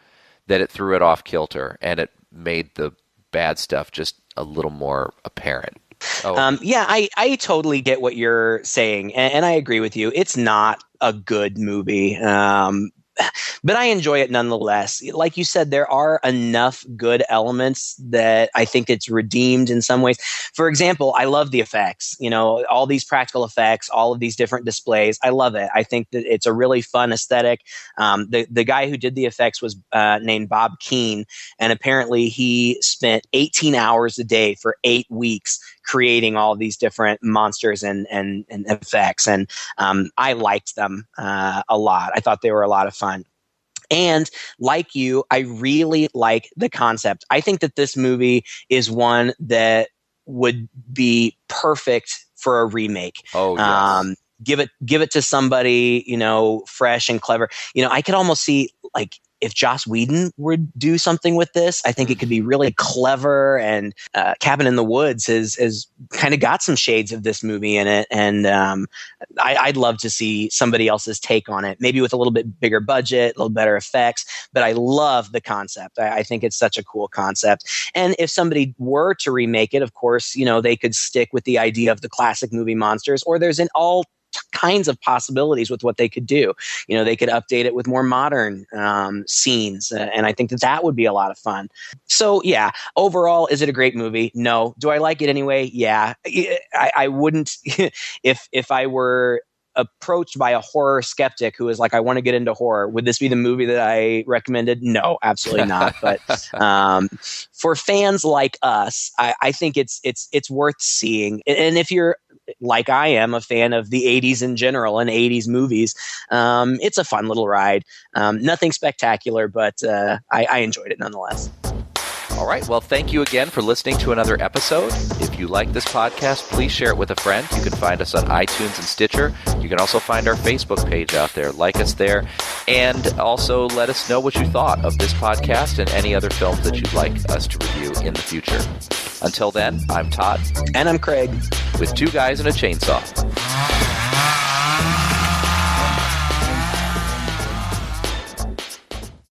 that it threw it off kilter, and it made the bad stuff just a little more apparent. I totally get what you're saying, and I agree with you. It's not a good movie, but I enjoy it nonetheless. Like you said, there are enough good elements that I think it's redeemed in some ways. For example, I love the effects. All these practical effects, all of these different displays. I love it. I think that it's a really fun aesthetic. The guy who did the effects was named Bob Keane, and apparently he spent 18 hours a day for 8 weeks creating all these different monsters and effects. And I liked them a lot. I thought they were a lot of fun. And like you, I really like the concept. I think that this movie is one that would be perfect for a remake. Oh, yes. Give it to somebody, fresh and clever. I could almost see like if Joss Whedon would do something with this, I think it could be really clever. And Cabin in the Woods has kind of got some shades of this movie in it. And I'd love to see somebody else's take on it, maybe with a little bit bigger budget, a little better effects. But I love the concept. I think it's such a cool concept. And if somebody were to remake it, of course, they could stick with the idea of the classic movie monsters, or there's all kinds of possibilities with what they could do. They could update it with more modern scenes, and I think that would be a lot of fun. So yeah, overall, is it a great movie? No. Do I like it anyway? Yeah. I wouldn't if I were approached by a horror skeptic who is like, I want to get into horror, would this be the movie that I recommended? No, absolutely not. But for fans like us, I think it's worth seeing. And if you're like I am, a fan of the 80s in general and 80s movies, it's a fun little ride. Nothing spectacular, but I enjoyed it nonetheless. All right. Well, thank you again for listening to another episode. If you like this podcast, please share it with a friend. You can find us on iTunes and Stitcher. You can also find our Facebook page out there. Like us there. And also let us know what you thought of this podcast and any other films that you'd like us to review in the future. Until then, I'm Todd. And I'm Craig. With Two Guys and a Chainsaw.